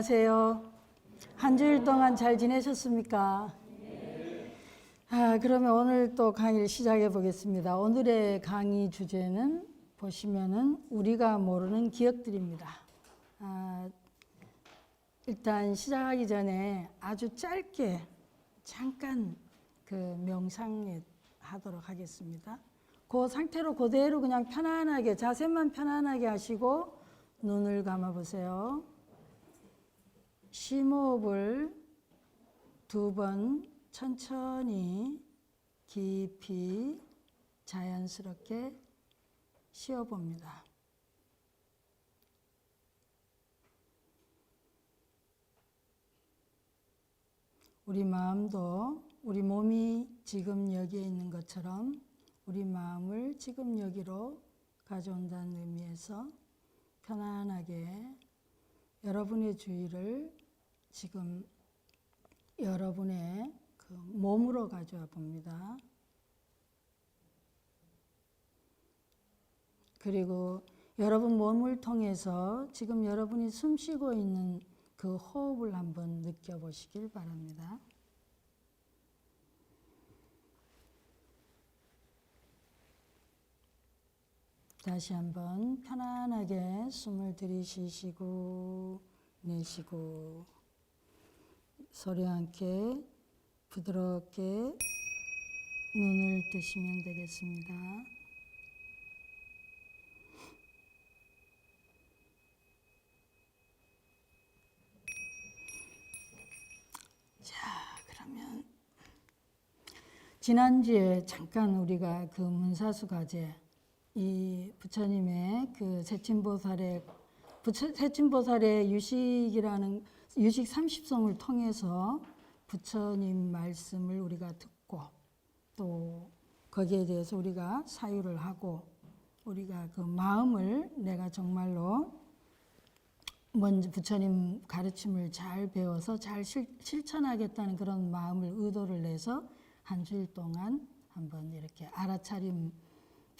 안녕하세요. 한 주일 동안 잘 지내셨습니까? 그러면 오늘 또 강의를 시작해 보겠습니다. 오늘의 강의 주제는 보시면은 우리가 모르는 기억들입니다. 일단 시작하기 전에 아주 짧게 잠깐 그 명상에 하도록 하겠습니다. 그 상태로 그대로 그냥 편안하게 자세만 편안하게 하시고 눈을 감아 보세요. 심호흡을 2번 천천히 깊이 자연스럽게 쉬어봅니다. 우리 마음도 우리 몸이 지금 여기에 있는 것처럼 우리 마음을 지금 여기로 가져온다는 의미에서 편안하게 여러분의 주의를 지금 여러분의 그 몸으로 가져와 봅니다. 그리고 여러분 몸을 통해서 지금 여러분이 숨 쉬고 있는 그 호흡을 한번 느껴보시길 바랍니다. 다시 한번 편안하게 숨을 들이쉬시고 내쉬고 소리 함께 부드럽게 눈을 뜨시면 되겠습니다. 자, 그러면 지난주에 잠깐 우리가 그 문사수가제 이 부처님의 그 세친보살의 유식이라는 유식 30성을 통해서 부처님 말씀을 우리가 듣고 또 거기에 대해서 우리가 사유를 하고 우리가 그 마음을 내가 정말로 먼저 부처님 가르침을 잘 배워서 잘 실천하겠다는 그런 마음을 의도를 내서 한 주일 동안 한번 이렇게 알아차림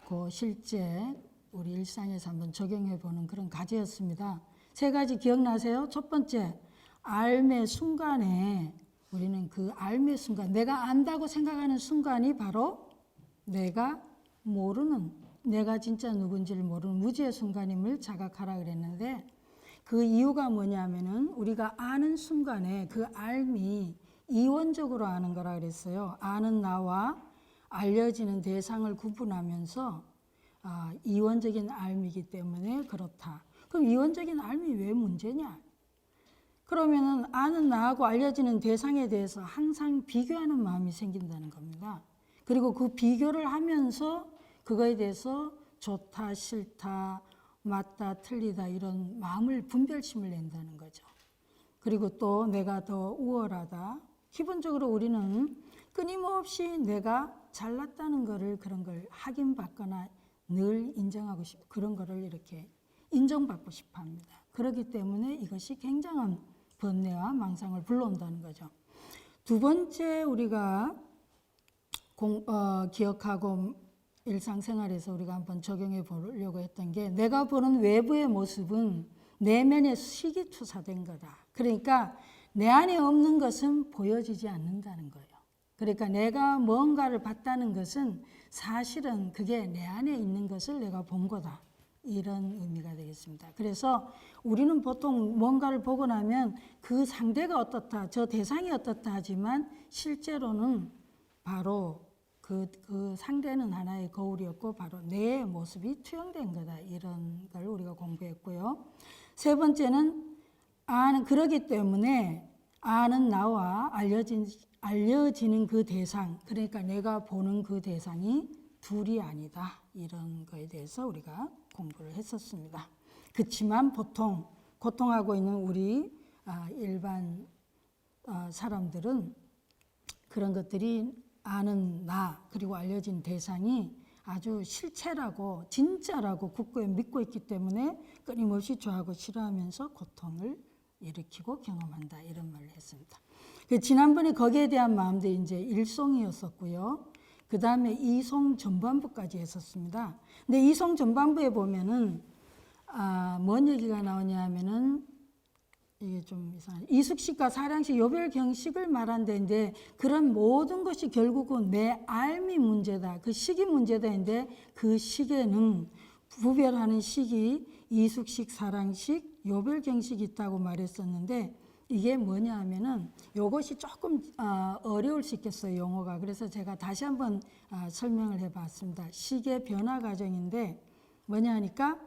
그 실제 우리 일상에서 한번 적용해 보는 그런 과제였습니다. 3가지 기억나세요? 첫 번째, 알매 순간에 우리는 그 알매 순간, 내가 안다고 생각하는 순간이 바로 내가 모르는, 내가 진짜 누군지를 모르는 무지의 순간임을 자각하라 그랬는데 그 이유가 뭐냐면은 우리가 아는 순간에 그 알미 이원적으로 아는 거라 그랬어요. 아는 나와 알려지는 대상을 구분하면서 이원적인 알미이기 때문에 그렇다. 그럼 이원적인 알미 왜 문제냐? 그러면은 아는 나하고 알려지는 대상에 대해서 항상 비교하는 마음이 생긴다는 겁니다. 그리고 그 비교를 하면서 그거에 대해서 좋다, 싫다, 맞다, 틀리다 이런 마음을 분별심을 낸다는 거죠. 그리고 또 내가 더 우월하다. 기본적으로 우리는 끊임없이 내가 잘났다는 거를 그런 걸 확인받거나 늘 인정하고 싶고 그런 거를 이렇게 인정받고 싶어 합니다. 그렇기 때문에 이것이 굉장한 번뇌와 망상을 불러온다는 거죠. 2번째 우리가 기억하고 일상생활에서 우리가 한번 적용해 보려고 했던 게 내가 보는 외부의 모습은 내면에 시기투사된 거다. 그러니까 내 안에 없는 것은 보여지지 않는다는 거예요. 그러니까 내가 뭔가를 봤다는 것은 사실은 그게 내 안에 있는 것을 내가 본 거다. 이런 의미가 되겠습니다. 그래서 우리는 보통 뭔가를 보고 나면 그 상대가 어떻다, 저 대상이 어떻다 하지만 실제로는 바로 그 상대는 하나의 거울이었고 바로 내 모습이 투영된 거다. 이런 걸 우리가 공부했고요. 3번째는 그러기 때문에 아는 나와 알려지는 그 대상, 그러니까 내가 보는 그 대상이 둘이 아니다. 이런 거에 대해서 우리가 공부를 했었습니다. 그렇지만 보통 고통하고 있는 우리 일반 사람들은 그런 것들이 아는 나 그리고 알려진 대상이 아주 실체라고 진짜라고 굳게 믿고 있기 때문에 끊임없이 좋아하고 싫어하면서 고통을 일으키고 경험한다. 이런 말을 했습니다. 지난번에 거기에 대한 마음도 이제 1송이었었고요. 그 다음에 2송 전반부까지 했었습니다. 근데 2송 전반부에 보면은 뭔 얘기가 나오냐 하면은 이게 좀 이상해. 이숙식과 사량식, 요별경식을 말한다는데 그런 모든 것이 결국은 내 알미 문제다. 그 시기 문제다인데 그 시계는 구별하는 식이 이숙식, 사량식, 요별경식이 있다고 말했었는데 이게 뭐냐 하면은 이것이 조금 어려울 수 있겠어요, 용어가. 그래서 제가 다시 한번 설명을 해봤습니다. 시계 변화 과정인데 뭐냐 하니까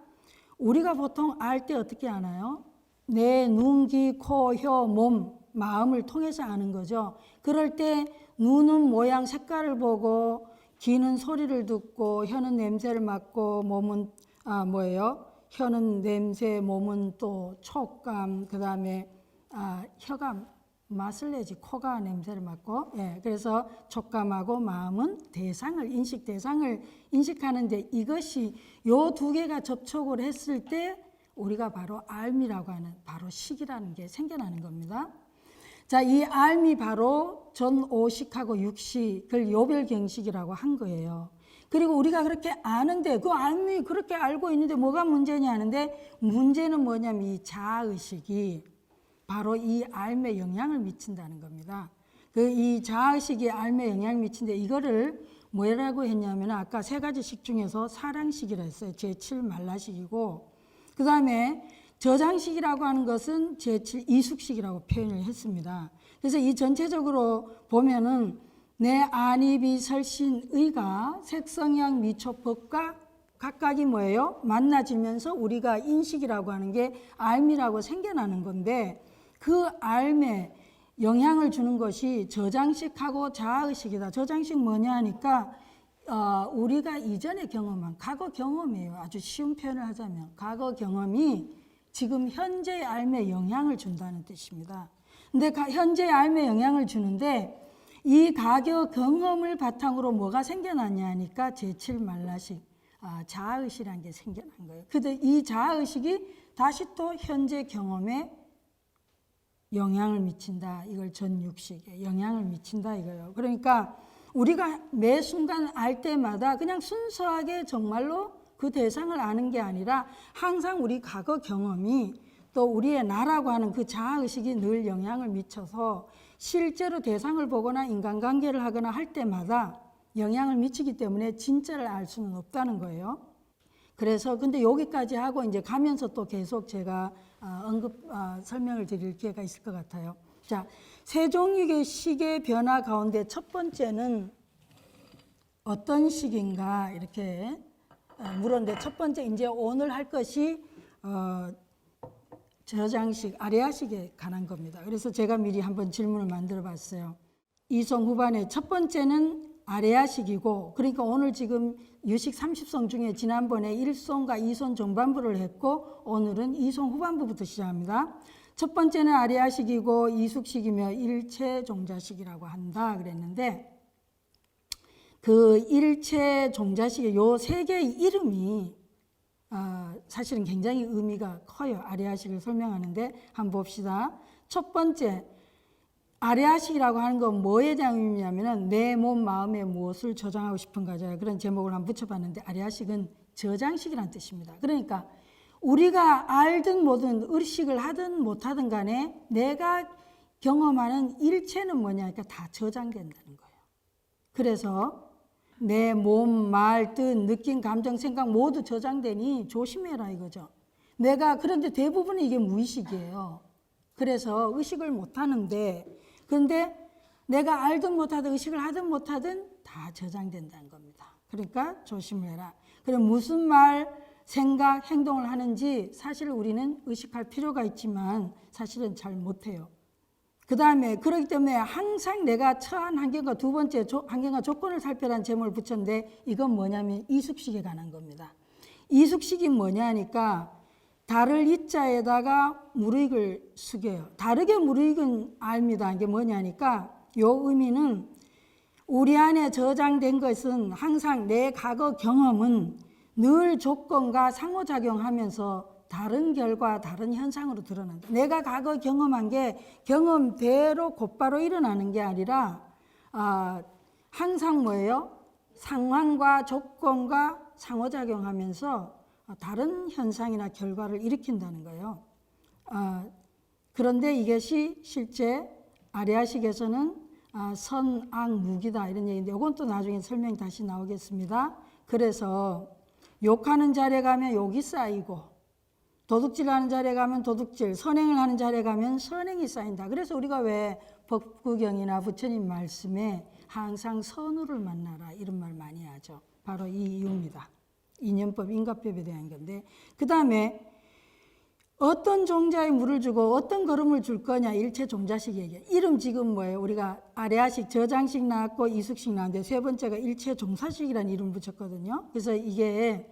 우리가 보통 알 때 어떻게 아나요? 내 눈, 귀, 코, 혀, 몸, 마음을 통해서 아는 거죠. 그럴 때 눈은 모양, 색깔을 보고 귀는 소리를 듣고 혀는 냄새를 맡고 몸은 혀는 냄새, 몸은 또 촉감, 그 다음에 혀가 맛을 내지, 코가 냄새를 맡고, 그래서 촉감하고 마음은 대상을, 인식 대상을 인식하는데 이것이 요 두 개가 접촉을 했을 때 우리가 바로 알미라고 하는 바로 식이라는 게 생겨나는 겁니다. 자, 이 알미 바로 전오식하고 육식을 요별경식이라고 한 거예요. 그리고 우리가 그렇게 아는데 그 알미 그렇게 알고 있는데 뭐가 문제냐 하는데 문제는 뭐냐면 이 자아의식이 바로 이 알에 영향을 미친다는 겁니다. 이 자아의식이 알에 영향을 미친데 이거를 뭐라고 했냐면 아까 세 가지 식 중에서 사량식이라 했어요. 제7 말라식이고 그 다음에 저장식이라고 하는 것은 제7 이숙식이라고 표현을 했습니다. 그래서 이 전체적으로 보면은 내 안입이 설신의가 색성향 미촉법과 각각이 뭐예요? 만나지면서 우리가 인식이라고 하는 게 알미라고 생겨나는 건데 그 알에 영향을 주는 것이 저장식하고 자아의식이다. 저장식 뭐냐 하니까 우리가 이전에 경험한 과거 경험이에요. 아주 쉬운 표현을 하자면 과거 경험이 지금 현재의 알에 영향을 준다는 뜻입니다. 근데 현재의 알에 영향을 주는데 이 과거 경험을 바탕으로 뭐가 생겨나냐 하니까 제7 말라식, 자아의식이라는 게 생겨난 거예요. 근데 이 자아의식이 다시 또 현재 경험에 영향을 미친다. 이걸 전육식에 영향을 미친다 이거예요. 그러니까 우리가 매 순간 알 때마다 그냥 순수하게 정말로 그 대상을 아는 게 아니라 항상 우리 과거 경험이 또 우리의 나라고 하는 그 자아의식이 늘 영향을 미쳐서 실제로 대상을 보거나 인간관계를 하거나 할 때마다 영향을 미치기 때문에 진짜를 알 수는 없다는 거예요. 그래서 근데 여기까지 하고 이제 가면서 또 계속 제가 설명을 드릴 기회가 있을 것 같아요. 자, 세 종류의 식의 변화 가운데 첫 번째는 어떤 식인가 이렇게 물었는데 첫 번째 이제 오늘 할 것이 저장식, 아레아식에 관한 겁니다. 그래서 제가 미리 한번 질문을 만들어 봤어요. 이송 후반에 첫 번째는 아레아식이고 그러니까 오늘 지금 유식 30송 중에 지난번에 1송과 2송 전반부를 했고 오늘은 2송 후반부부터 시작합니다. 첫 번째는 아레아식이고 이숙식이며 일체 종자식이라고 한다 그랬는데 그 일체 종자식의 요 세 개의 이름이 사실은 굉장히 의미가 커요. 아레아식을 설명하는데 한번 봅시다. 첫 번째 아레아식이라고 하는 건 뭐에 대한 의미냐면 내 몸 마음에 무엇을 저장하고 싶은가죠. 그런 제목을 한번 붙여봤는데 아레아식은 저장식이라는 뜻입니다. 그러니까 우리가 알든 뭐든 의식을 하든 못하든 간에 내가 경험하는 일체는 뭐냐니까 다 저장된다는 거예요. 그래서 내 몸, 말, 뜻, 느낌, 감정, 생각 모두 저장되니 조심해라 이거죠. 그런데 대부분은 이게 무의식이에요. 그래서 의식을 못하는데 그런데 내가 알든 못하든 의식을 하든 못하든 다 저장된다는 겁니다. 그러니까 조심을 해라. 그럼 무슨 말, 생각, 행동을 하는지 사실 우리는 의식할 필요가 있지만 사실은 잘 못해요. 그 다음에 그렇기 때문에 항상 내가 처한 환경과 두 번째 환경과 조건을 살펴라는 제목을 붙였는데 이건 뭐냐면 이숙식에 관한 겁니다. 이숙식이 뭐냐 하니까 달을 이자에다가 무르익을 숙여요. 다르게 무르익은 알입니다. 이게 뭐냐니까 요 의미는 우리 안에 저장된 것은 항상 내 과거 경험은 늘 조건과 상호작용하면서 다른 결과, 다른 현상으로 드러난다. 내가 과거 경험한 게 경험대로 곧바로 일어나는 게 아니라 항상 뭐예요? 상황과 조건과 상호작용하면서 다른 현상이나 결과를 일으킨다는 거예요. 그런데 이것이 실제 아레아식에서는 선악무기다 이런 얘기인데 이건 또 나중에 설명 다시 나오겠습니다. 그래서 욕하는 자리에 가면 욕이 쌓이고 도둑질하는 자리에 가면 도둑질, 선행을 하는 자리에 가면 선행이 쌓인다. 그래서 우리가 왜 법구경이나 부처님 말씀에 항상 선우를 만나라 이런 말 많이 하죠. 바로 이 이유입니다. 인연법, 인과법에 대한 건데 그 다음에 어떤 종자에 물을 주고 어떤 걸음을 줄 거냐 일체 종자식 얘기해요. 이름 지금 뭐예요? 우리가 아레아식, 저장식 나왔고 이숙식 나왔는데 세 번째가 일체 종사식이라는 이름 붙였거든요. 그래서 이게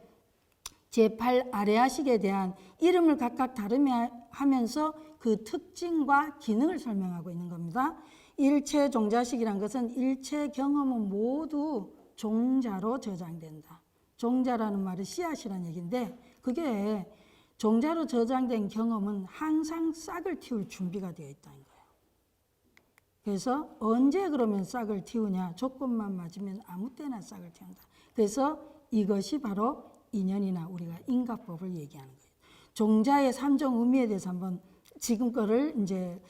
제8 아레아식에 대한 이름을 각각 다르게 하면서 그 특징과 기능을 설명하고 있는 겁니다. 일체 종자식이란 것은 일체 경험은 모두 종자로 저장된다. 종자라는 말은 씨앗이라는 얘기인데 그게 종자로 저장된 경험은 항상 싹을 틔울 준비가 되어 있다는 거예요. 그래서 언제 그러면 싹을 틔우냐? 조건만 맞으면 아무 때나 싹을 틔운다. 그래서 이것이 바로 인연이나 우리가 인과법을 얘기하는 거예요. 종자의 삼종 의미에 대해서 한번 지금 거를 이제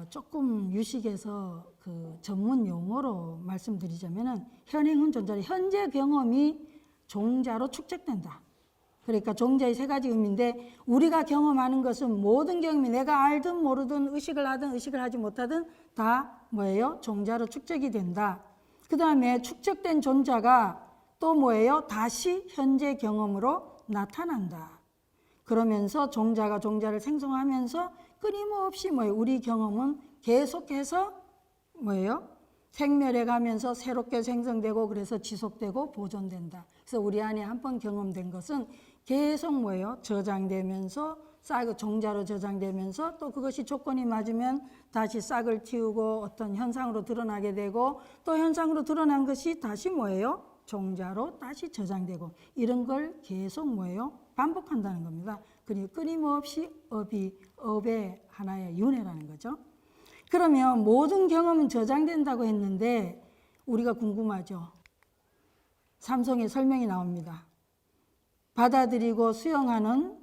조금 유식해서 그 전문 용어로 말씀드리자면은 현행훈 종자로 현재 경험이 종자로 축적된다. 그러니까 종자의 세 가지 의미인데 우리가 경험하는 것은 모든 경험이 내가 알든 모르든 의식을 하든 의식을 하지 못하든 다 뭐예요? 종자로 축적이 된다. 그 다음에 축적된 종자가 또 뭐예요? 다시 현재 경험으로 나타난다. 그러면서 종자가 종자를 생성하면서 끊임없이 뭐예요? 우리 경험은 계속해서 뭐예요? 생멸해 가면서 새롭게 생성되고 그래서 지속되고 보존된다. 그래서 우리 안에 한 번 경험된 것은 계속 뭐예요? 저장되면서 싹 종자로 저장되면서 또 그것이 조건이 맞으면 다시 싹을 틔우고 어떤 현상으로 드러나게 되고 또 현상으로 드러난 것이 다시 뭐예요? 종자로 다시 저장되고 이런 걸 계속 뭐예요? 반복한다는 겁니다. 그리고 끊임없이 업의 하나의 윤회라는 거죠. 그러면 모든 경험은 저장된다고 했는데 우리가 궁금하죠. 삼성의 설명이 나옵니다. 받아들이고 수용하는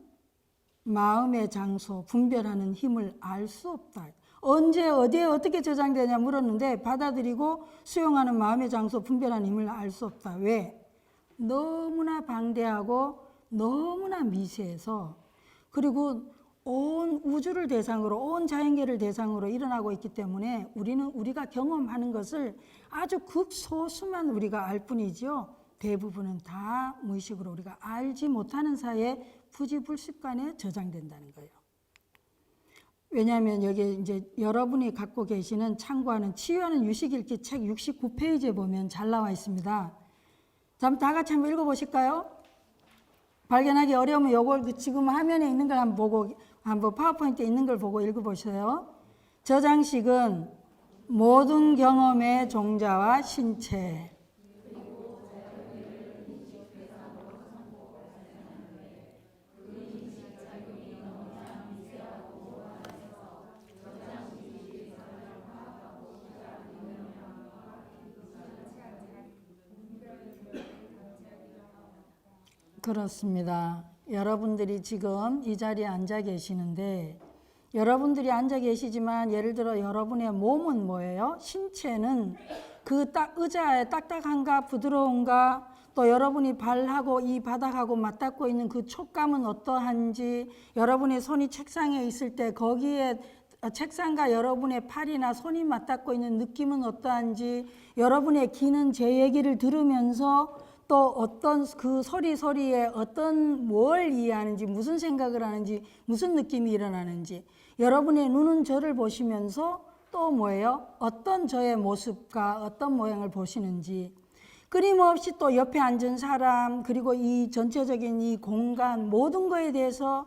마음의 장소, 분별하는 힘을 알 수 없다. 언제 어디에 어떻게 저장되냐 물었는데 받아들이고 수용하는 마음의 장소, 분별하는 힘을 알 수 없다. 왜? 너무나 방대하고 너무나 미세해서 그리고 온 우주를 대상으로 온 자연계를 대상으로 일어나고 있기 때문에 우리가 경험하는 것을 아주 극소수만 우리가 알 뿐이죠. 대부분은 다 무의식으로 우리가 알지 못하는 사이에 부지불식간에 저장된다는 거예요. 왜냐하면 여기 이제 여러분이 갖고 계시는 참고하는 치유하는 유식일기 책 69페이지에 보면 잘 나와 있습니다. 자, 다 같이 한번 읽어보실까요? 발견하기 어려우면 요걸 지금 화면에 있는 걸 한번 보고 한번 파워포인트에 있는 걸 보고 읽어보세요. 저장식은 모든 경험의 종자와 신체 그렇습니다. 여러분들이 지금 이 자리에 앉아 계시는데 여러분들이 앉아 계시지만 예를 들어 여러분의 몸은 뭐예요? 신체는 그 의자의 딱딱한가 부드러운가 또 여러분이 발하고 이 바닥하고 맞닿고 있는 그 촉감은 어떠한지 여러분의 손이 책상에 있을 때 거기에 책상과 여러분의 팔이나 손이 맞닿고 있는 느낌은 어떠한지 여러분의 귀는 제 얘기를 들으면서 또 어떤 그 소리에 어떤 뭘 이해하는지 무슨 생각을 하는지 무슨 느낌이 일어나는지 여러분의 눈은 저를 보시면서 또 뭐예요? 어떤 저의 모습과 어떤 모양을 보시는지 끊임없이 또 옆에 앉은 사람 그리고 이 전체적인 이 공간 모든 거에 대해서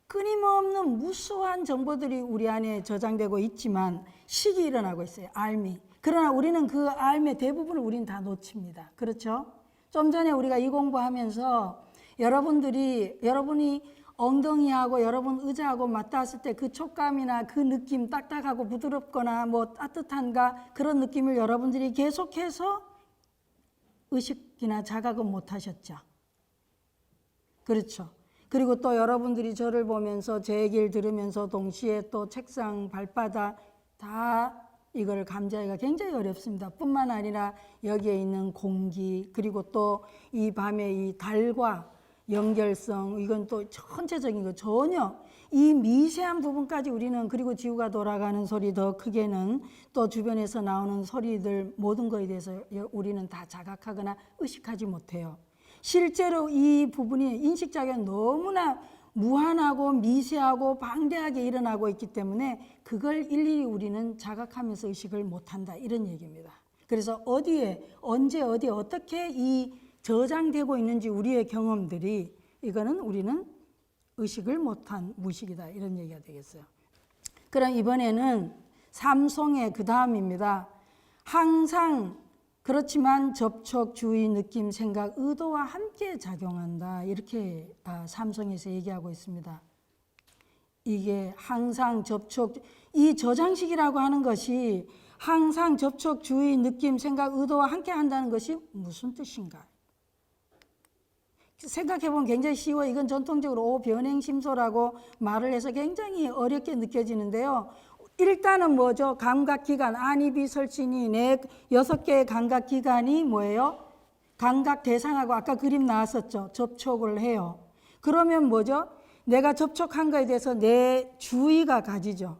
끊임없는 무수한 정보들이 우리 안에 저장되고 있지만 식이 일어나고 있어요. 알미. 그러나 우리는 그 알미의 대부분을 우리는 다 놓칩니다. 그렇죠? 좀 전에 우리가 이 공부하면서 여러분이 엉덩이하고 여러분 의자하고 맞닿았을 때 그 촉감이나 그 느낌 딱딱하고 부드럽거나 뭐 따뜻한가 그런 느낌을 여러분들이 계속해서 의식이나 자각은 못 하셨죠. 그렇죠. 그리고 또 여러분들이 저를 보면서 제 얘기를 들으면서 동시에 또 책상 발바닥 다 이걸 감지하기가 굉장히 어렵습니다. 뿐만 아니라 여기에 있는 공기, 그리고 또 이 밤의 이 달과 연결성, 이건 또 전체적인 거 전혀 이 미세한 부분까지 우리는, 그리고 지구가 돌아가는 소리, 더 크게는 또 주변에서 나오는 소리들, 모든 거에 대해서 우리는 다 자각하거나 의식하지 못해요. 실제로 이 부분이 인식작용이 너무나 무한하고 미세하고 방대하게 일어나고 있기 때문에 그걸 일일이 우리는 자각하면서 의식을 못한다, 이런 얘기입니다. 그래서 어디에, 언제, 어디에 어떻게 이 저장되고 있는지 우리의 경험들이, 이거는 우리는 의식을 못한 무의식이다, 이런 얘기가 되겠어요. 그럼 이번에는 삼송의 그 다음입니다. 항상 그렇지만 접촉, 주의, 느낌, 생각, 의도와 함께 작용한다, 이렇게 삼성에서 얘기하고 있습니다. 이게 항상 접촉, 이 저장식이라고 하는 것이 항상 접촉, 주의, 느낌, 생각, 의도와 함께 한다는 것이 무슨 뜻인가? 생각해보면 굉장히 쉬워. 이건 전통적으로 오변행심소라고 말을 해서 굉장히 어렵게 느껴지는데요. 일단은 뭐죠? 감각기관, 안이비, 설신이 네 6개의 감각기관이 뭐예요? 감각 대상하고 아까 그림 나왔었죠? 접촉을 해요. 그러면 뭐죠? 내가 접촉한 거에 대해서 내 주의가 가지죠.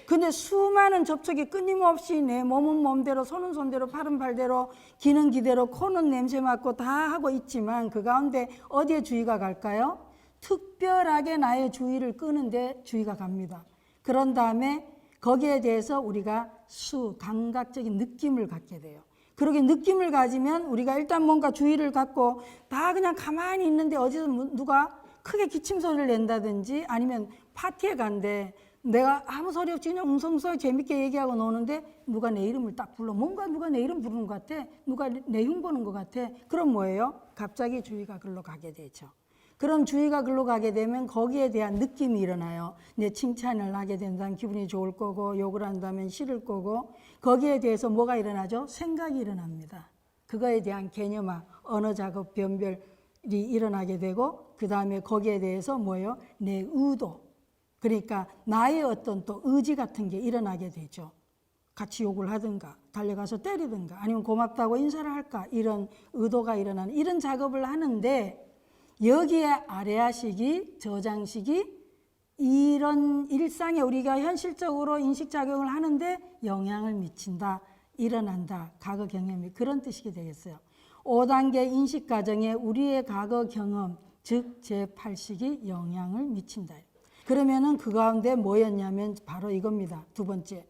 근데 수많은 접촉이 끊임없이 내 몸은 몸대로, 손은 손대로, 팔은 팔대로, 귀는 귀대로, 코는 냄새 맡고 다 하고 있지만 그 가운데 어디에 주의가 갈까요? 특별하게 나의 주의를 끄는데 주의가 갑니다. 그런 다음에 거기에 대해서 우리가 감각적인 느낌을 갖게 돼요. 그렇게 느낌을 가지면 우리가 일단 뭔가 주의를 갖고 다 그냥 가만히 있는데 어디서 누가 크게 기침 소리를 낸다든지, 아니면 파티에 간대 내가 아무 소리 없이 그냥 웅성웅성 재밌게 얘기하고 노는데 누가 내 이름을 딱 불러. 뭔가 누가 내 이름 부르는 것 같아. 누가 내 흉 보는 것 같아. 그럼 뭐예요? 갑자기 주의가 글로 가게 되죠. 그럼 주의가 글로 가게 되면 거기에 대한 느낌이 일어나요. 내 칭찬을 하게 된다면 기분이 좋을 거고, 욕을 한다면 싫을 거고, 거기에 대해서 뭐가 일어나죠? 생각이 일어납니다. 그거에 대한 개념화, 언어 작업, 변별이 일어나게 되고, 그 다음에 거기에 대해서 뭐예요? 내 의도, 그러니까 나의 어떤 또 의지 같은 게 일어나게 되죠. 같이 욕을 하든가 달려가서 때리든가 아니면 고맙다고 인사를 할까, 이런 의도가 일어나는 이런 작업을 하는데, 여기에 아레아식이, 저장식이 이런 일상에 우리가 현실적으로 인식작용을 하는데 영향을 미친다, 일어난다, 과거 경험이, 그런 뜻이 되겠어요. 5단계 인식과정에 우리의 과거 경험, 즉 제8식이 영향을 미친다. 그러면은 그 가운데 뭐였냐면 바로 이겁니다. 두 번째,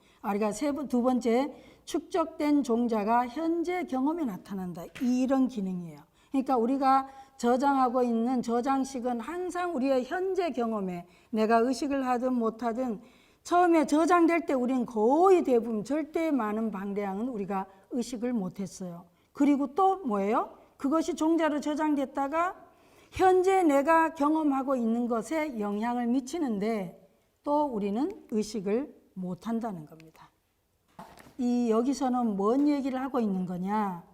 두 번째, 축적된 종자가 현재 경험에 나타난다, 이런 기능이에요. 그러니까 우리가 저장하고 있는 저장식은 항상 우리의 현재 경험에, 내가 의식을 하든 못하든 처음에 저장될 때 우리는 거의 대부분, 절대 많은 방대량은 우리가 의식을 못했어요. 그리고 또 뭐예요? 그것이 종자로 저장됐다가 현재 내가 경험하고 있는 것에 영향을 미치는데 또 우리는 의식을 못한다는 겁니다. 여기서는 뭔 얘기를 하고 있는 거냐?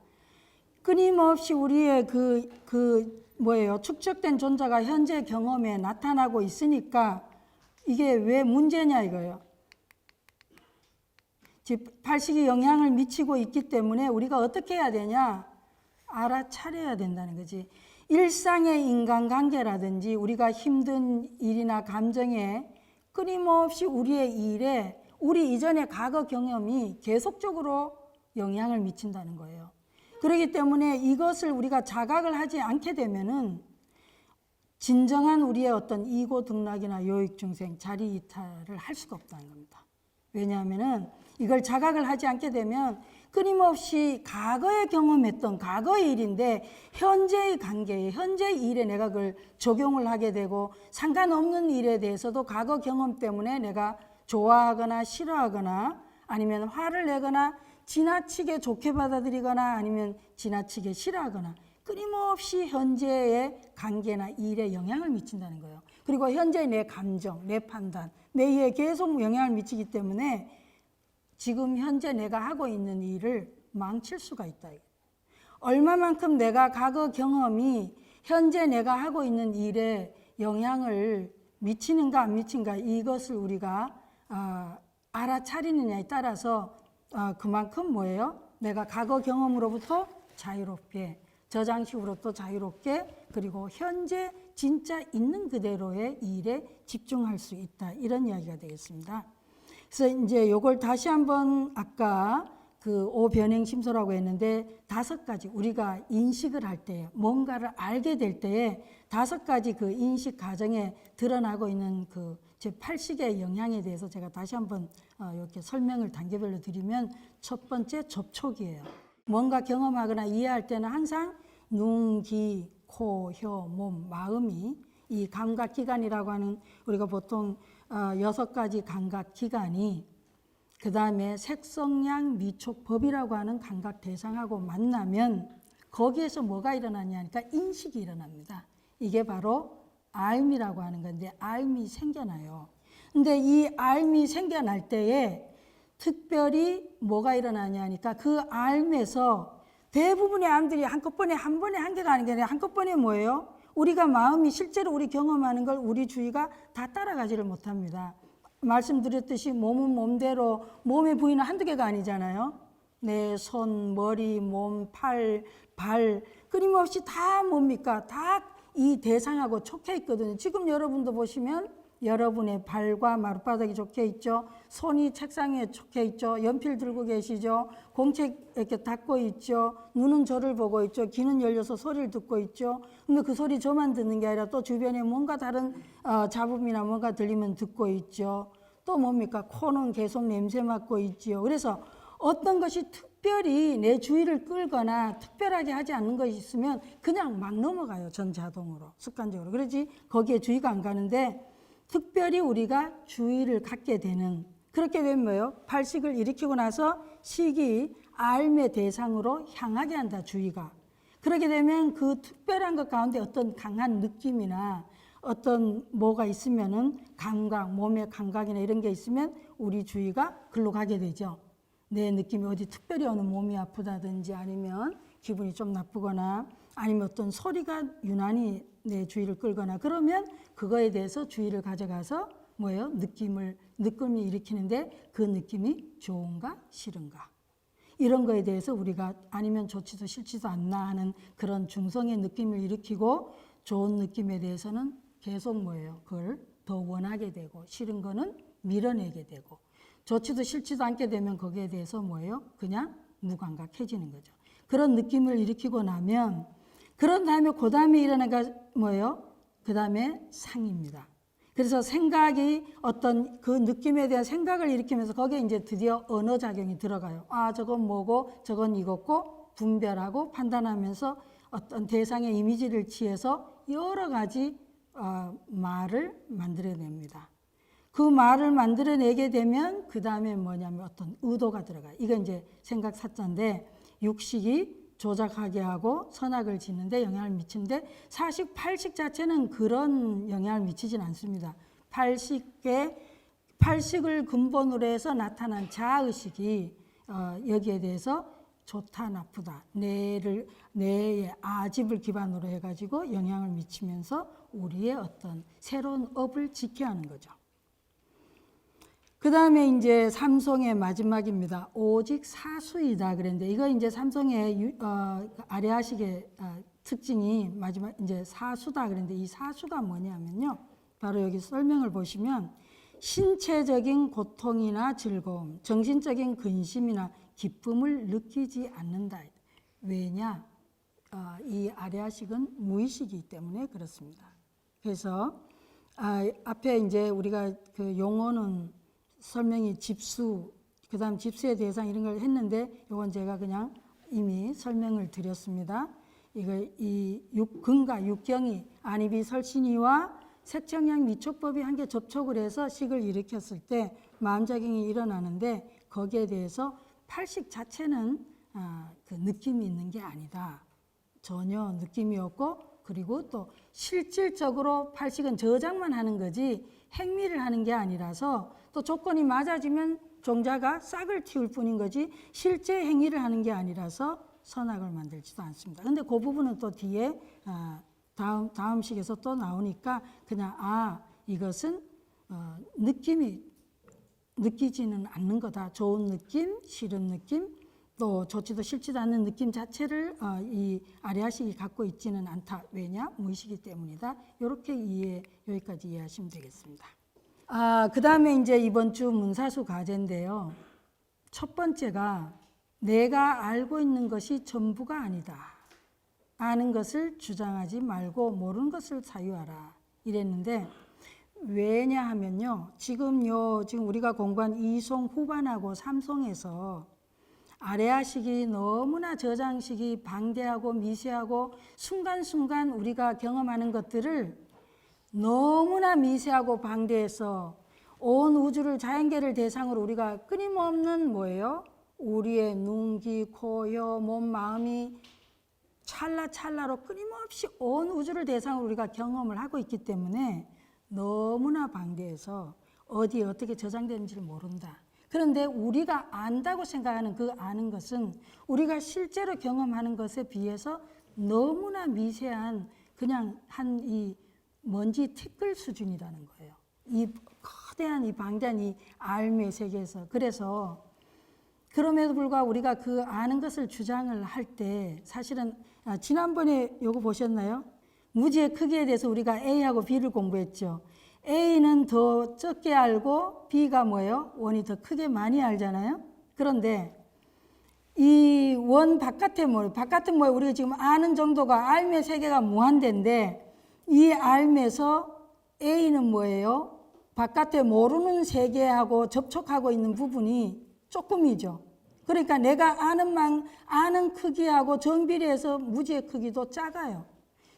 끊임없이 우리의 축적된 존재가 현재 경험에 나타나고 있으니까 이게 왜 문제냐 이거예요. 제8식이 영향을 미치고 있기 때문에 우리가 어떻게 해야 되냐? 알아차려야 된다는 거지. 일상의 인간관계라든지 우리가 힘든 일이나 감정에 끊임없이 우리의 일에 우리 이전의 과거 경험이 계속적으로 영향을 미친다는 거예요. 그렇기 때문에 이것을 우리가 자각을 하지 않게 되면은 진정한 우리의 어떤 이고 등락이나 요익중생, 자리 이탈을 할 수가 없다는 겁니다. 왜냐하면은 이걸 자각을 하지 않게 되면 끊임없이 과거에 경험했던 과거의 일인데 현재의 관계에, 현재의 일에 내가 그걸 적용을 하게 되고, 상관없는 일에 대해서도 과거 경험 때문에 내가 좋아하거나 싫어하거나 아니면 화를 내거나 지나치게 좋게 받아들이거나 아니면 지나치게 싫어하거나 끊임없이 현재의 관계나 일에 영향을 미친다는 거예요. 그리고 현재의 내 감정, 내 판단, 내 일에 계속 영향을 미치기 때문에 지금 현재 내가 하고 있는 일을 망칠 수가 있다. 얼마만큼 내가 과거 경험이 현재 내가 하고 있는 일에 영향을 미치는가 안 미치는가 이것을 우리가 알아차리느냐에 따라서 그만큼 뭐예요? 내가 과거 경험으로부터 자유롭게, 저장식으로부터 자유롭게, 그리고 현재 진짜 있는 그대로의 일에 집중할 수 있다. 이런 이야기가 되겠습니다. 그래서 이제 요걸 다시 한번 아까 그 오변행심소라고 했는데 5가지 우리가 인식을 할 때, 뭔가를 알게 될 때에 5가지 그 인식 과정에 드러나고 있는 그 제8식의 영향에 대해서 제가 다시 한번 이렇게 설명을 단계별로 드리면, 첫 번째 접촉이에요. 뭔가 경험하거나 이해할 때는 항상 눈, 귀, 코, 혀, 몸, 마음이 이 감각기관이라고 하는 우리가 보통 6가지 감각기관이 그 다음에 색성양 미촉법이라고 하는 감각 대상하고 만나면 거기에서 뭐가 일어나냐니까 인식이 일어납니다. 이게 바로 알미라고 하는 건데 알미 생겨나요. 근데 이 알미 생겨날 때에 특별히 뭐가 일어나냐니까 그 알에서 대부분의 암들이 한꺼번에 한 번에 한 개가 아닌 게 아니라 한꺼번에 뭐예요? 우리가 마음이 실제로 우리 경험하는 걸 우리 주위가 다 따라가지를 못합니다. 말씀드렸듯이 몸은 몸대로 몸의 부위는 한두 개가 아니잖아요. 내 손, 머리, 몸, 팔, 발 끊임없이 다 뭡니까? 다 이 대상하고 촉해 있거든요. 지금 여러분도 보시면 여러분의 발과 마룻바닥이 촉해 있죠. 손이 책상에 촉해 있죠. 연필 들고 계시죠. 공책 이렇게 닫고 있죠. 눈은 저를 보고 있죠. 귀는 열려서 소리를 듣고 있죠. 근데 그 소리 저만 듣는 게 아니라 또 주변에 뭔가 다른 잡음이나 뭔가 들리면 듣고 있죠. 또 뭡니까? 코는 계속 냄새 맡고 있지요. 그래서 어떤 것이 특별히 내 주의를 끌거나 특별하게 하지 않는 것이 있으면 그냥 막 넘어가요. 전자동으로, 습관적으로. 그렇지 거기에 주의가 안 가는데 특별히 우리가 주의를 갖게 되는, 그렇게 되면 뭐예요? 팔식을 일으키고 나서 식이 알의 대상으로 향하게 한다, 주의가. 그렇게 되면 그 특별한 것 가운데 어떤 강한 느낌이나 어떤 뭐가 있으면은 감각, 몸의 감각이나 이런 게 있으면 우리 주의가 글로 가게 되죠. 내 느낌이 어디 특별히 어느 몸이 아프다든지 아니면 기분이 좀 나쁘거나 아니면 어떤 소리가 유난히 내 주의를 끌거나 그러면 그거에 대해서 주의를 가져가서 뭐예요? 느낌을 일으키는데 그 느낌이 좋은가 싫은가 이런 거에 대해서 우리가 아니면 좋지도 싫지도 않나 하는 그런 중성의 느낌을 일으키고 좋은 느낌에 대해서는 계속 뭐예요? 그걸 더 원하게 되고 싫은 거는 밀어내게 되고 좋지도 싫지도 않게 되면 거기에 대해서 뭐예요? 그냥 무감각해지는 거죠. 그런 느낌을 일으키고 나면 그런 다음에 그 다음에 일어나는 게 뭐예요? 그 다음에 상입니다. 그래서 생각이 어떤 그 느낌에 대한 생각을 일으키면서 거기에 이제 드디어 언어작용이 들어가요. 아, 저건 뭐고 저건 이거고 분별하고 판단하면서 어떤 대상의 이미지를 취해서 여러 가지 말을 만들어냅니다. 그 말을 만들어내게 되면 그 다음에 뭐냐면 어떤 의도가 들어가요. 이건 이제 생각 사자인데 육식이 조작하게 하고 선악을 짓는데 영향을 미치는데 사실 팔식 자체는 그런 영향을 미치진 않습니다. 팔식을 근본으로 해서 나타난 자아의식이 여기에 대해서 좋다 나쁘다 뇌의 아집을 기반으로 해가지고 영향을 미치면서 우리의 어떤 새로운 업을 지켜야 하는 거죠. 그 다음에 이제 삼성의 마지막입니다. 오직 사수이다 그랬는데 이거 이제 삼성의 아레아식의 특징이 마지막 이제 사수다 그랬는데 이 사수가 뭐냐면요. 바로 여기 설명을 보시면 신체적인 고통이나 즐거움, 정신적인 근심이나 기쁨을 느끼지 않는다. 왜냐? 이 아레아식은 무의식이기 때문에 그렇습니다. 그래서 앞에 이제 우리가 그 용어는 설명이 집수, 그 다음 집수의 대상 이런 걸 했는데 이건 제가 그냥 이미 설명을 드렸습니다. 이 근과 육경이 안입이 설신이와 색청양 미촉법이 함께 접촉을 해서 식을 일으켰을 때 마음작용이 일어나는데 거기에 대해서 팔식 자체는 그 느낌이 있는 게 아니다. 전혀 느낌이 없고 그리고 또 실질적으로 팔식은 저장만 하는 거지 행미를 하는 게 아니라서 또 조건이 맞아지면 종자가 싹을 틔울 뿐인 거지 실제 행위를 하는 게 아니라서 선악을 만들지도 않습니다. 근데 그 부분은 또 뒤에 다음 식에서 또 나오니까 그냥 이것은 느낌이 느끼지는 않는 거다. 좋은 느낌, 싫은 느낌, 또 좋지도 싫지도 않는 느낌 자체를 이 아레아식이 갖고 있지는 않다. 왜냐? 무의식이 때문이다. 이렇게 여기까지 이해하시면 되겠습니다. 그 다음에 이제 이번 주 문사수 과제인데요. 첫 번째가 내가 알고 있는 것이 전부가 아니다. 아는 것을 주장하지 말고 모르는 것을 사유하라. 이랬는데 왜냐하면요. 지금 우리가 공부한 2송 후반하고 3송에서 아레아식이 너무나 저장식이 방대하고 미세하고 순간순간 우리가 경험하는 것들을 너무나 미세하고 방대해서 온 우주를 자연계를 대상으로 우리가 끊임없는 뭐예요? 우리의 눈, 귀, 코, 혀, 몸, 마음이 찰나찰나로 끊임없이 온 우주를 대상으로 우리가 경험을 하고 있기 때문에 너무나 방대해서 어디에 어떻게 저장되는지를 모른다. 그런데 우리가 안다고 생각하는 그 아는 것은 우리가 실제로 경험하는 것에 비해서 너무나 미세한 그냥 이 먼지 티끌 수준이라는 거예요. 이 거대한 이 방대한 이 알미의 세계에서. 그래서 그럼에도 불구하고 우리가 그 아는 것을 주장을 할 때 사실은 지난번에 요거 보셨나요? 무지의 크기에 대해서 우리가 A하고 B를 공부했죠. A는 더 적게 알고 B가 뭐예요? 원이 더 크게 많이 알잖아요. 그런데 이 원 바깥은 뭐예요? 우리가 지금 아는 정도가 알미의 세계가 무한대인데 이 알미에서 A는 뭐예요? 바깥에 모르는 세계하고 접촉하고 있는 부분이 조금이죠. 그러니까 내가 아는 크기하고 정비례해서 무지의 크기도 작아요.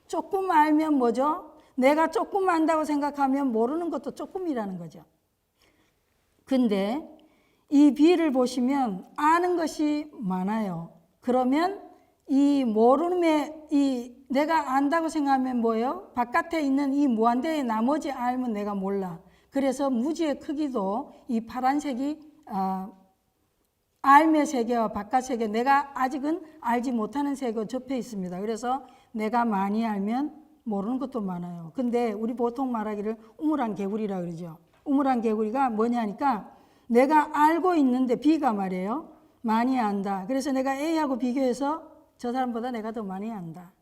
조금 알면 뭐죠? 내가 조금 안다고 생각하면 모르는 것도 조금이라는 거죠. 근데 이 B를 보시면 아는 것이 많아요. 그러면 이 모르는에 내가 안다고 생각하면 뭐예요? 바깥에 있는 이 무한대의 나머지 알면 내가 몰라. 그래서 무지의 크기도 이 파란색이 알의 세계와 바깥 세계, 내가 아직은 알지 못하는 세계가 접해 있습니다. 그래서 내가 많이 알면 모르는 것도 많아요. 근데 우리 보통 말하기를 우물안 개구리라 그러죠. 우물안 개구리가 뭐냐니까 내가 알고 있는데 B가 말이에요. 많이 안다. 그래서 내가 A하고 비교해서 저 사람보다 내가 더 많이 안다.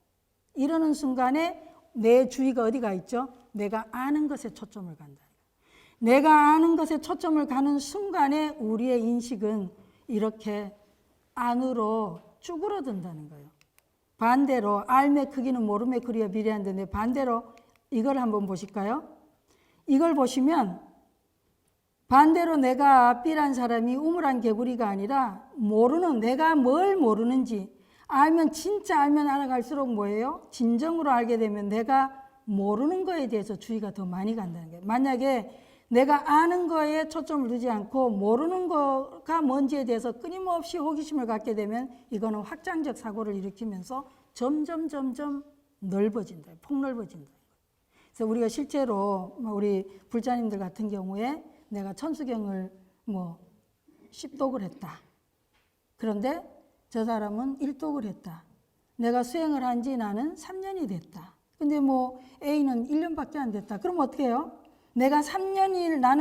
이러는 순간에 내 주의가 어디가 있죠? 내가 아는 것에 초점을 간다. 내가 아는 것에 초점을 가는 순간에 우리의 인식은 이렇게 안으로 쭈그러든다는 거예요. 반대로 알의 크기는 모름의 크기와 비례한데 반대로 이걸 한번 보실까요? 이걸 보시면 반대로 내가 B란 사람이 우물안 개구리가 아니라 내가 뭘 모르는지 진짜 알면 알아갈수록 뭐예요? 진정으로 알게 되면 내가 모르는 거에 대해서 주의가 더 많이 간다는 거예요. 만약에 내가 아는 거에 초점을 두지 않고 모르는 거가 뭔지에 대해서 끊임없이 호기심을 갖게 되면 이거는 확장적 사고를 일으키면서 점점 넓어진다. 폭넓어진다. 그래서 우리가 실제로 우리 불자님들 같은 경우에 내가 천수경을 10독을 했다. 그런데 저 사람은 1독을 했다. 내가 수행을 한 지 나는 3년이 됐다. 근데 A는 1년밖에 안 됐다. 그럼 어떻게 해요? 나는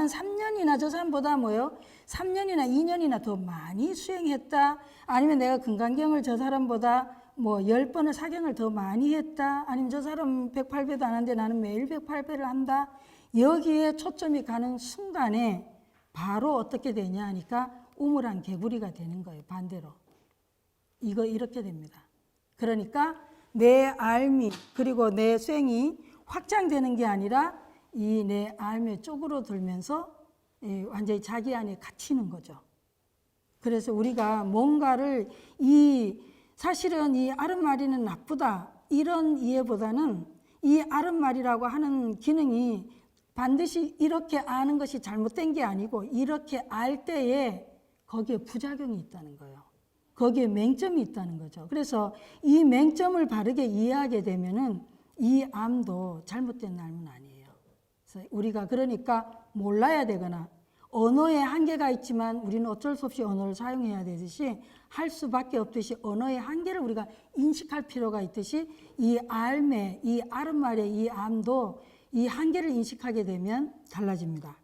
3년이나 저 사람보다 3년이나 2년이나 더 많이 수행했다. 아니면 내가 금강경을 저 사람보다 10번을 사경을 더 많이 했다. 아니면 저 사람 108배도 안 하는데 나는 매일 108배를 한다. 여기에 초점이 가는 순간에 바로 어떻게 되냐 하니까 우물안 개구리가 되는 거예요. 반대로. 이렇게 됩니다. 그러니까 내 알미 그리고 내 수행이 확장되는 게 아니라 이 내 알미에 쪼그러들면서 완전히 자기 안에 갇히는 거죠. 그래서 우리가 뭔가를 사실은 이 아름마리는 나쁘다 이런 이해보다는 이 아름마리라고 하는 기능이 반드시 이렇게 아는 것이 잘못된 게 아니고 이렇게 알 때에 거기에 부작용이 있다는 거예요. 거기에 맹점이 있다는 거죠. 그래서 이 맹점을 바르게 이해하게 되면은 이 암도 잘못된 암은 아니에요. 그래서 우리가 그러니까 몰라야 되거나 언어에 한계가 있지만 우리는 어쩔 수 없이 언어를 사용해야 되듯이 할 수밖에 없듯이 언어의 한계를 우리가 인식할 필요가 있듯이 이 알매, 이 아름말의 이 암도 이 한계를 인식하게 되면 달라집니다.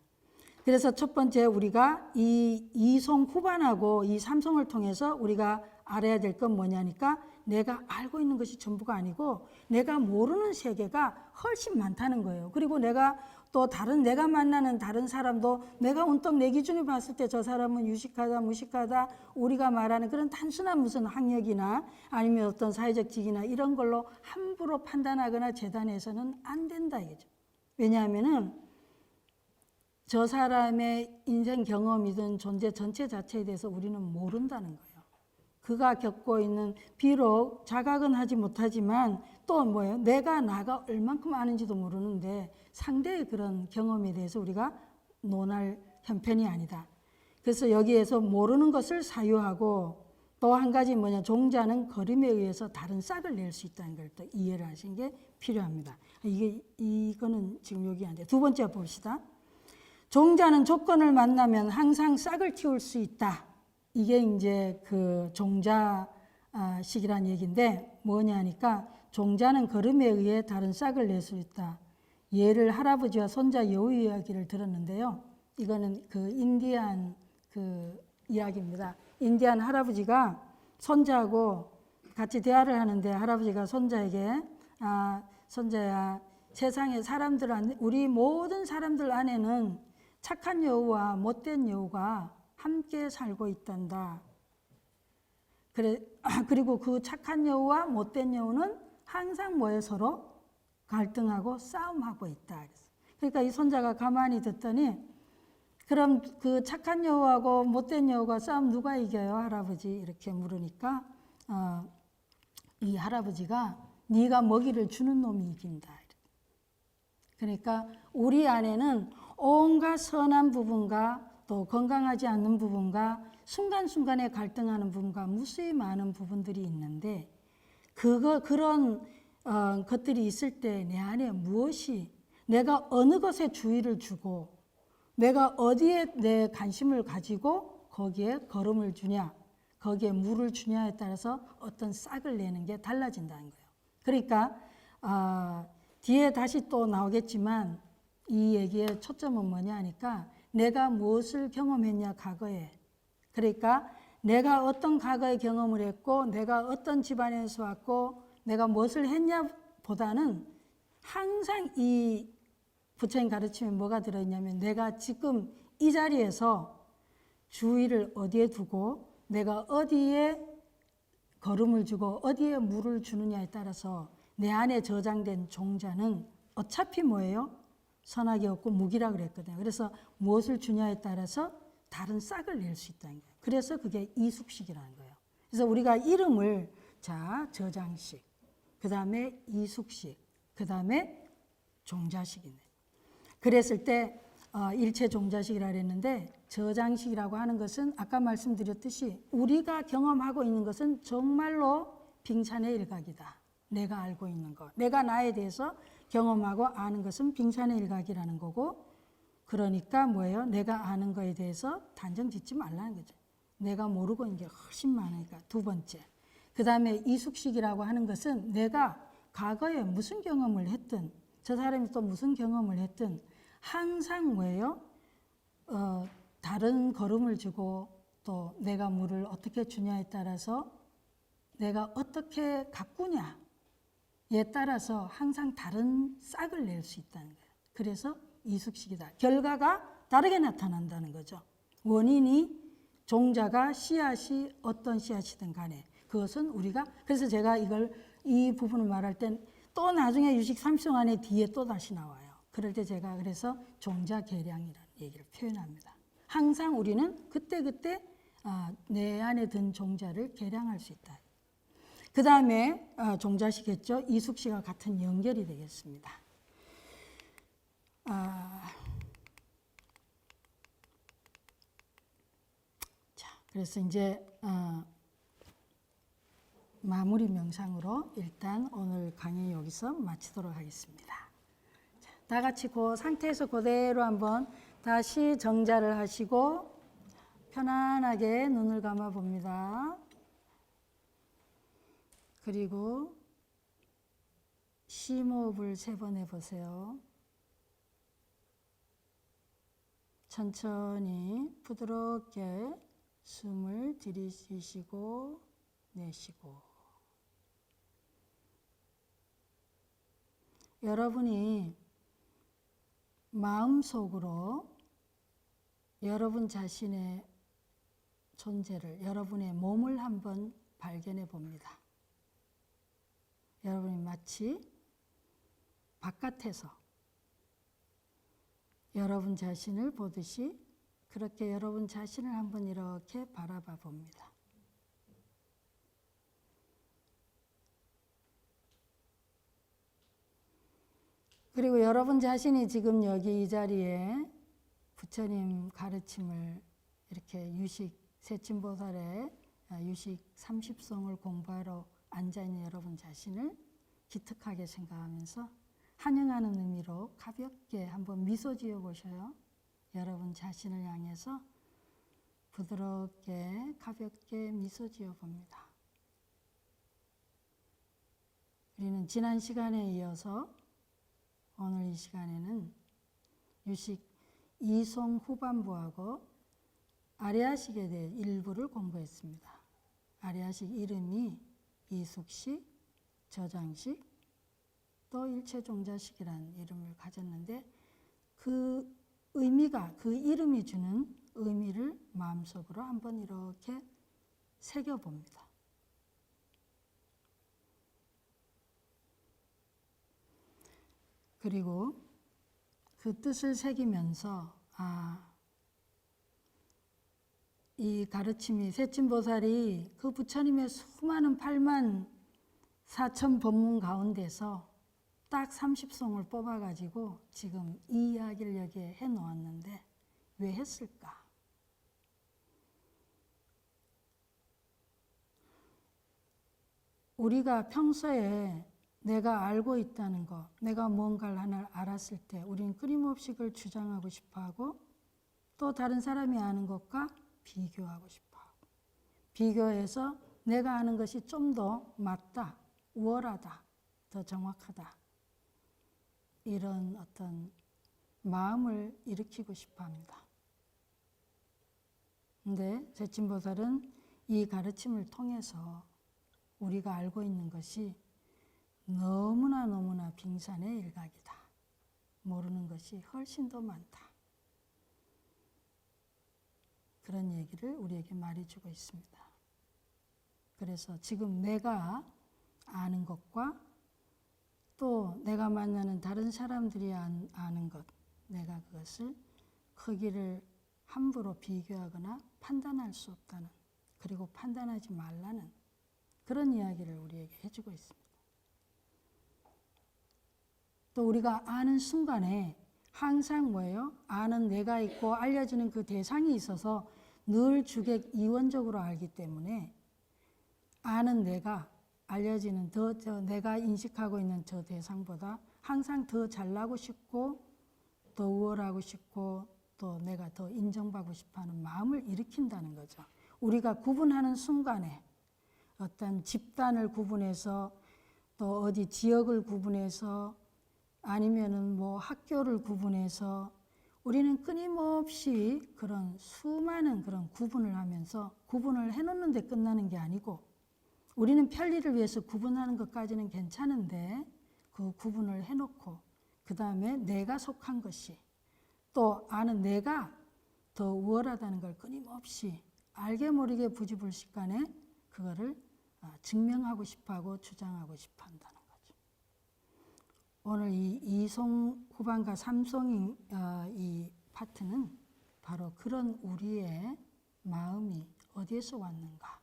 그래서 첫 번째 우리가 이 이송 후반하고 이 삼송을 통해서 우리가 알아야 될 건 뭐냐니까 내가 알고 있는 것이 전부가 아니고 내가 모르는 세계가 훨씬 많다는 거예요. 그리고 내가 또 내가 만나는 다른 사람도 내가 언뜻 내 기준에 봤을 때 저 사람은 유식하다, 무식하다, 우리가 말하는 그런 단순한 무슨 학력이나 아니면 어떤 사회적 직이나 이런 걸로 함부로 판단하거나 재단해서는 안 된다 이거죠. 왜냐하면은 저 사람의 인생 경험이든 존재 전체 자체에 대해서 우리는 모른다는 거예요. 그가 겪고 있는 비록 자각은 하지 못하지만 또 뭐예요? 나가 얼만큼 아는지도 모르는데 상대의 그런 경험에 대해서 우리가 논할 형편이 아니다. 그래서 여기에서 모르는 것을 사유하고 또 한 가지 뭐냐? 종자는 걸음에 의해서 다른 싹을 낼 수 있다는 걸 또 이해를 하시는 게 필요합니다. 이거는 지금 여기 안 돼. 두 번째 봅시다. 종자는 조건을 만나면 항상 싹을 틔울 수 있다. 이게 이제 그 종자식이란 얘기인데 뭐냐니까 종자는 걸음에 의해 다른 싹을 낼 수 있다. 예를 할아버지와 손자 여우 이야기를 들었는데요. 이거는 그 인디안 그 이야기입니다. 인디안 할아버지가 손자하고 같이 대화를 하는데 할아버지가 손자에게 손자야 세상에 우리 모든 사람들 안에는 착한 여우와 못된 여우가 함께 살고 있단다. 그리고 그 착한 여우와 못된 여우는 항상 뭐에 서로 갈등하고 싸움하고 있다. 그러니까 이 손자가 가만히 듣더니 그럼 그 착한 여우하고 못된 여우가 싸움 누가 이겨요, 할아버지? 이렇게 물으니까 이 할아버지가 네가 먹이를 주는 놈이 이긴다. 그러니까 우리 안에는 온갖 선한 부분과 또 건강하지 않는 부분과 순간순간에 갈등하는 부분과 무수히 많은 부분들이 있는데 그런 것들이 있을 때 내 안에 무엇이 내가 어느 것에 주의를 주고 내가 어디에 내 관심을 가지고 거기에 걸음을 주냐 거기에 물을 주냐에 따라서 어떤 싹을 내는 게 달라진다는 거예요. 그러니까 뒤에 다시 또 나오겠지만 이 얘기의 초점은 뭐냐 하니까 내가 무엇을 경험했냐 과거에 그러니까 내가 어떤 과거의 경험을 했고 내가 어떤 집안에서 왔고 내가 무엇을 했냐 보다는 항상 이 부처님 가르침에 뭐가 들어있냐면 내가 지금 이 자리에서 주의를 어디에 두고 내가 어디에 걸음을 주고 어디에 물을 주느냐에 따라서 내 안에 저장된 종자는 어차피 뭐예요? 선악이 없고 무기라 그랬거든요. 그래서 무엇을 주냐에 따라서 다른 싹을 낼 수 있다는 거예요. 그래서 그게 이숙식이라는 거예요. 그래서 우리가 이름을 저장식, 그 다음에 이숙식, 그 다음에 종자식이네. 그랬을 때 일체 종자식이라 그랬는데 저장식이라고 하는 것은 아까 말씀드렸듯이 우리가 경험하고 있는 것은 정말로 빙산의 일각이다. 내가 알고 있는 것. 내가 나에 대해서 경험하고 아는 것은 빙산의 일각이라는 거고 그러니까 뭐예요? 내가 아는 거에 대해서 단정 짓지 말라는 거죠. 내가 모르고 있는 게 훨씬 많으니까. 두 번째. 그 다음에 이숙식이라고 하는 것은 내가 과거에 무슨 경험을 했든 저 사람이 또 무슨 경험을 했든 항상 뭐예요? 다른 걸음을 주고 또 내가 물을 어떻게 주냐에 따라서 내가 어떻게 가꾸냐에 따라서 항상 다른 싹을 낼 수 있다는 거예요. 그래서 이숙식이다. 결과가 다르게 나타난다는 거죠. 원인이 종자가 씨앗이 어떤 씨앗이든 간에 그것은 우리가 그래서 제가 이 부분을 말할 땐 또 나중에 유식 30송 안에 뒤에 또 다시 나와요. 그럴 때 제가 그래서 종자 계량이라는 얘기를 표현합니다. 항상 우리는 그때그때 내 안에 든 종자를 계량할 수 있다. 그 다음에 종자시겠죠. 이숙시가 같은 연결이 되겠습니다. 자, 그래서 이제 마무리 명상으로 일단 오늘 강의 여기서 마치도록 하겠습니다. 자, 다 같이 그 상태에서 그대로 한번 다시 정자를 하시고 편안하게 눈을 감아 봅니다. 그리고 심호흡을 3번 해보세요. 천천히 부드럽게 숨을 들이쉬시고 내쉬고. 여러분이 마음속으로 여러분 자신의 존재를, 여러분의 몸을 한번 발견해 봅니다. 여러분이 마치 바깥에서 여러분 자신을 보듯이 그렇게 여러분 자신을 한번 이렇게 바라봐 봅니다. 그리고 여러분 자신이 지금 여기 이 자리에 부처님 가르침을 이렇게 유식 세침보살의 유식 30성을 공부하러 앉아있는 여러분 자신을 기특하게 생각하면서 환영하는 의미로 가볍게 한번 미소 지어 보셔요. 여러분 자신을 향해서 부드럽게 가볍게 미소 지어 봅니다. 우리는 지난 시간에 이어서 오늘 이 시간에는 유식 2송 후반부하고 아리아식에 대해 일부를 공부했습니다. 아리아식 이름이 이숙식, 저장식, 또 일체종자식이라는 이름을 가졌는데 그 의미가, 그 이름이 주는 의미를 마음속으로 한번 이렇게 새겨봅니다. 그리고 그 뜻을 새기면서 이 가르침이 세침보살이 그 부처님의 수많은 8만 4천 법문 가운데서 딱 30송을 뽑아가지고 지금 이 이야기를 여기에 해놓았는데 왜 했을까? 우리가 평소에 내가 알고 있다는 것, 내가 뭔가를 하나 알았을 때 우리는 끊임없이 그걸 주장하고 싶어하고 또 다른 사람이 아는 것과 비교하고 싶어하고 비교해서 내가 아는 것이 좀 더 맞다, 우월하다, 더 정확하다 이런 어떤 마음을 일으키고 싶어합니다. 근데 세침보살은 이 가르침을 통해서 우리가 알고 있는 것이 너무나 빙산의 일각이다. 모르는 것이 훨씬 더 많다. 그런 얘기를 우리에게 말해주고 있습니다. 그래서 지금 내가 아는 것과 또 내가 만나는 다른 사람들이 아는 것, 내가 그것을 크기를 함부로 비교하거나 판단할 수 없다는, 그리고 판단하지 말라는 그런 이야기를 우리에게 해주고 있습니다. 또 우리가 아는 순간에 항상 뭐예요? 아는 내가 있고 알려지는 그 대상이 있어서 늘 주객 이원적으로 알기 때문에 아는 내가, 알려지는 내가 인식하고 있는 저 대상보다 항상 더 잘나고 싶고 더 우월하고 싶고 또 내가 더 인정받고 싶어하는 마음을 일으킨다는 거죠. 우리가 구분하는 순간에 어떤 집단을 구분해서 또 어디 지역을 구분해서 아니면은 뭐 학교를 구분해서 우리는 끊임없이 그런 수많은 그런 구분을 하면서 구분을 해놓는데 끝나는 게 아니고 우리는 편리를 위해서 구분하는 것까지는 괜찮은데 그 구분을 해놓고 그 다음에 내가 속한 것이 또 아는 내가 더 우월하다는 걸 끊임없이 알게 모르게 부지불식간에 그거를 증명하고 싶어하고 주장하고 싶어한다는 거죠. 오늘 이 2송 후반과 3송인 이 파트는 바로 그런 우리의 마음이 어디에서 왔는가.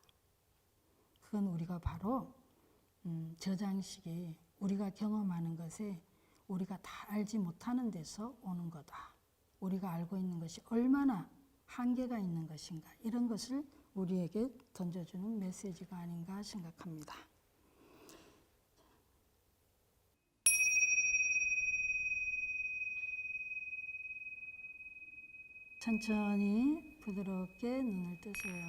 그건 우리가 바로 저장식이 우리가 경험하는 것에 우리가 다 알지 못하는 데서 오는 거다. 우리가 알고 있는 것이 얼마나 한계가 있는 것인가. 이런 것을 우리에게 던져주는 메시지가 아닌가 생각합니다. 천천히 부드럽게 눈을 뜨세요.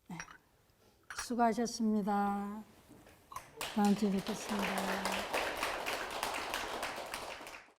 네. 수고하셨습니다. 다음 주에 뵙겠습니다.